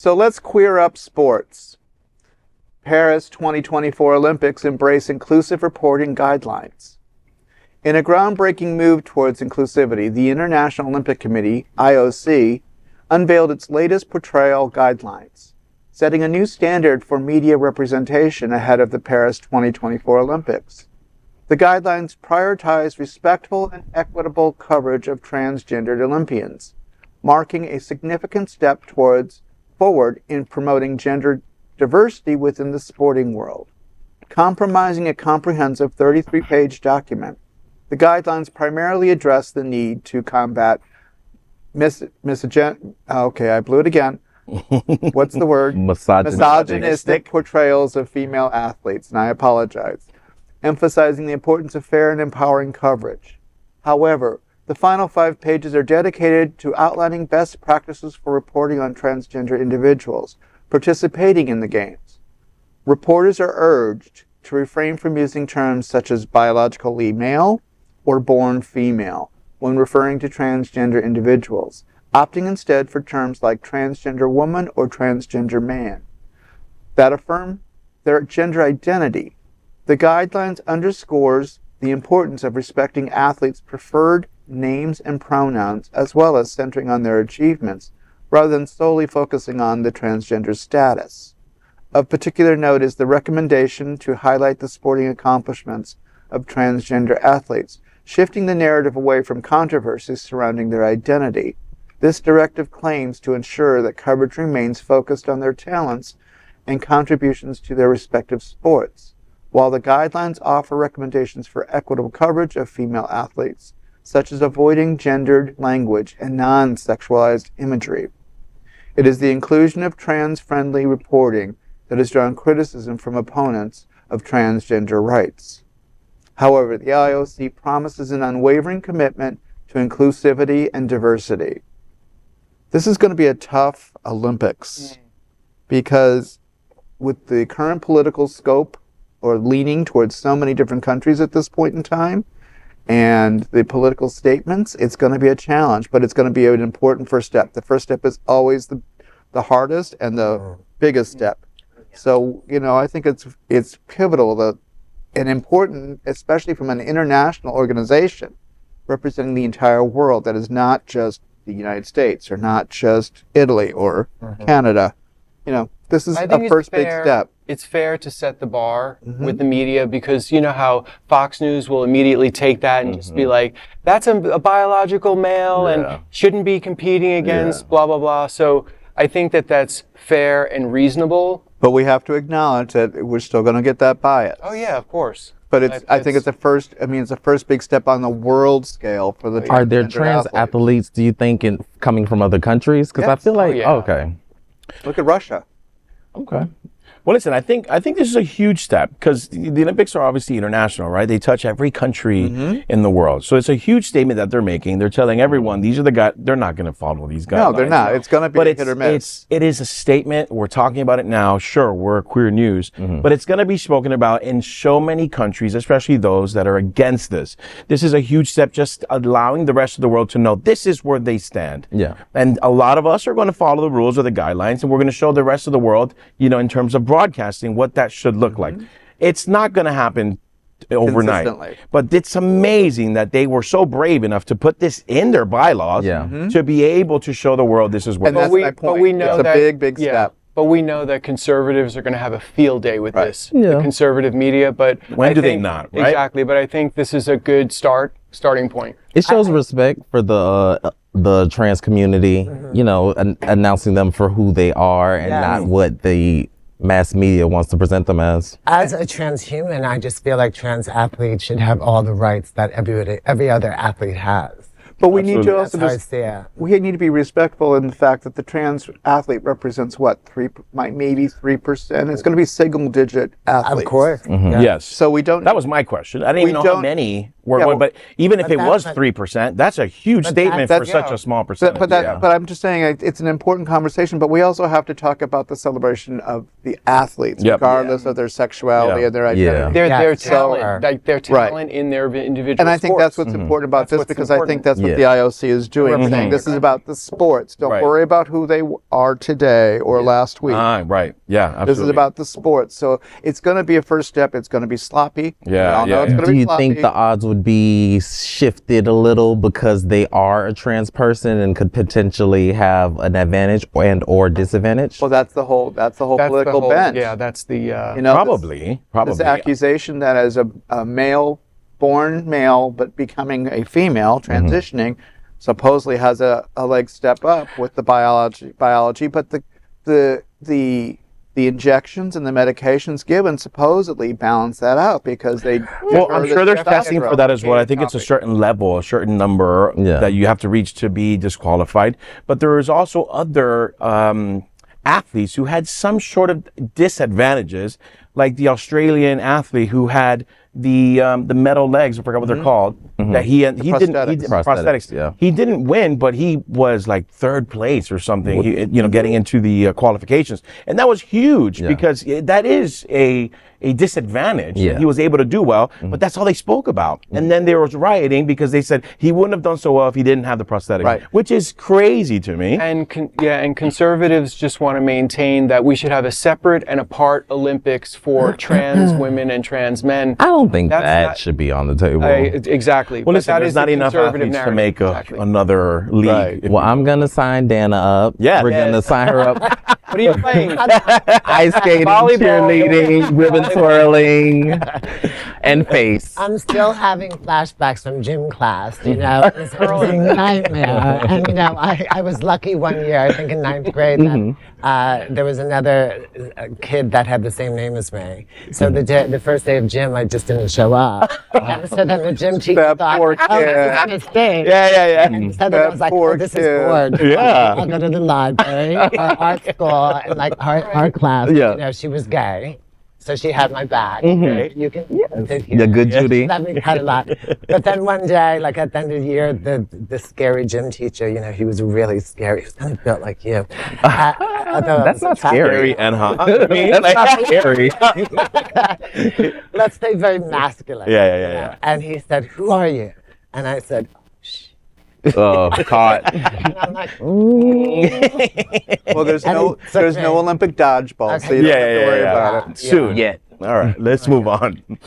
So let's queer up sports. Paris 2024 Olympics embrace inclusive reporting guidelines. In a groundbreaking move towards inclusivity, the International Olympic Committee, IOC, unveiled its latest Portrayal Guidelines, setting a new standard for media representation ahead of the Paris 2024 Olympics. The guidelines prioritize respectful and equitable coverage of transgendered Olympians, marking a significant step forward in promoting gender diversity within the sporting world. Comprising a comprehensive 33-page document, the guidelines primarily address the need to combat misogynistic portrayals of female athletes, and I apologize, emphasizing the importance of fair and empowering coverage. However, the final 5 pages are dedicated to outlining best practices for reporting on transgender individuals participating in the Games. Reporters are urged to refrain from using terms such as biologically male or born female when referring to transgender individuals, opting instead for terms like transgender woman or transgender man that affirm their gender identity. The guidelines underscores the importance of respecting athletes' preferred names and pronouns, as well as centering on their achievements, rather than solely focusing on the transgender status. Of particular note is the recommendation to highlight the sporting accomplishments of transgender athletes, shifting the narrative away from controversies surrounding their identity. This directive claims to ensure that coverage remains focused on their talents and contributions to their respective sports, while the guidelines offer recommendations for equitable coverage of female athletes, such as avoiding gendered language and non-sexualized imagery. It is the inclusion of trans-friendly reporting that has drawn criticism from opponents of transgender rights. However, the IOC promises an unwavering commitment to inclusivity and diversity. This is going to be a tough Olympics because with the current political scope or leaning towards so many different countries at this point in time and the political statements, it's going to be a challenge, but it's going to be an important first step. The first step is always the hardest and the biggest step. So, I think it's pivotal and important, especially from an international organization representing the entire world that is not just the United States or not just Italy or Canada. This is a first big step. It's fair to set the bar with the media because you know how Fox News will immediately take that and just be like, that's a biological male and shouldn't be competing against blah, blah, blah. So I think that that's fair and reasonable. But we have to acknowledge that we're still going to get that bias. Oh yeah, of course. But I think it's a first big step on the world scale for the Are there trans athletes, do you think, coming from other countries? Because I feel like, okay. Look at Russia. Okay. Well, listen, I think this is a huge step because the Olympics are obviously international, right? They touch every country in the world. So it's a huge statement that they're making. They're telling everyone, these are the guys, they're not going to follow these guidelines. No, they're not. It's going to be hit or miss. It is a statement. We're talking about it now. Sure, we're queer news, but it's going to be spoken about in so many countries, especially those that are against this. This is a huge step, just allowing the rest of the world to know this is where they stand. Yeah. And a lot of us are going to follow the rules or the guidelines, and we're going to show the rest of the world, in terms of broadcasting, what that should look like. It's not going to happen overnight, but it's amazing that they were so brave enough to put this in their bylaws to be able to show the world this is what. And that's my point. But we know it's a big step. But we know that conservatives are going to have a field day with this, the conservative media. But when do they not? Right? Exactly. But I think this is a good starting point. It shows respect for the trans community, announcing them for who they are and not what the mass media wants to present them as. As a transhuman, I just feel like trans athletes should have all the rights that every other athlete has. But we need to also we need to be respectful in the fact that the trans athlete represents maybe 3%. It's going to be single-digit athletes. Of course. Yes. So we don't. That was my question. I didn't even know how many But even if it was not- 3%, that's a huge statement for such a small percentage. But I'm just saying it's an important conversation. But we also have to talk about the celebration of the athletes, regardless of their sexuality and their identity. Their talent, like their talent in their individual. And I think that's what's important about this, because I think that's what the IOC is doing. Saying this is about the sports. Don't worry about who they are today or last week. Right. Yeah. Absolutely. This is about the sports. So it's going to be a first step. It's going to be sloppy. Do you think the odds would be shifted a little because they are a trans person and could potentially have an advantage or disadvantage? Well, that's the whole political bent. Yeah, that's the probably this accusation that as a male, born male, but becoming a female, transitioning, supposedly has a leg step up with the biology, but the injections and the medications given supposedly balance that out because they. Well, I'm sure there's testing for that as well. I think it's a certain level, a certain number that you have to reach to be disqualified. But there is also other athletes who had some sort of disadvantages, like the Australian athlete who had the metal legs. I forgot what they're called. That he didn't prosthetics. Yeah. He didn't win, but he was like third place or something. Getting into the qualifications, and that was huge because that is a disadvantage. Yeah. He was able to do well, but that's all they spoke about. And then there was rioting because they said he wouldn't have done so well if he didn't have the prosthetics, which is crazy to me. And conservatives just want to maintain that we should have a separate and apart Olympics for trans women and trans men. I don't think that should be on the table. Exactly. Well, listen, there's not enough athletes to make another league. Right. Well, I'm going to sign Dana up. Yeah. We're going to sign her up. What are you playing? Ice skating, cheerleading, ribbon twirling, and face. I'm still having flashbacks from gym class, It was a nightmare. And, I was lucky one year, I think in 9th grade, that there was another kid that had the same name as me. So the first day of gym, I just didn't show up. And so then the gym teacher thought, poor kid. this is a mistake. Yeah. And so then I was like, this is bored. Yeah. I'll go to the library or art school and like art class. She was gay. So she had my back. You can, Yeah, good Judy. That means had a lot. But then one day, like at the end of the year, the scary gym teacher, he was really scary. He was kind of built like you. That's not scary. And That's not scary. Let's say very masculine. Yeah. And he said, "Who are you?" And I said, Oh, caught. and I'm like, Well, there's no Olympic dodgeball, so you don't have to worry about it. Soon. Yet. All right, let's move on.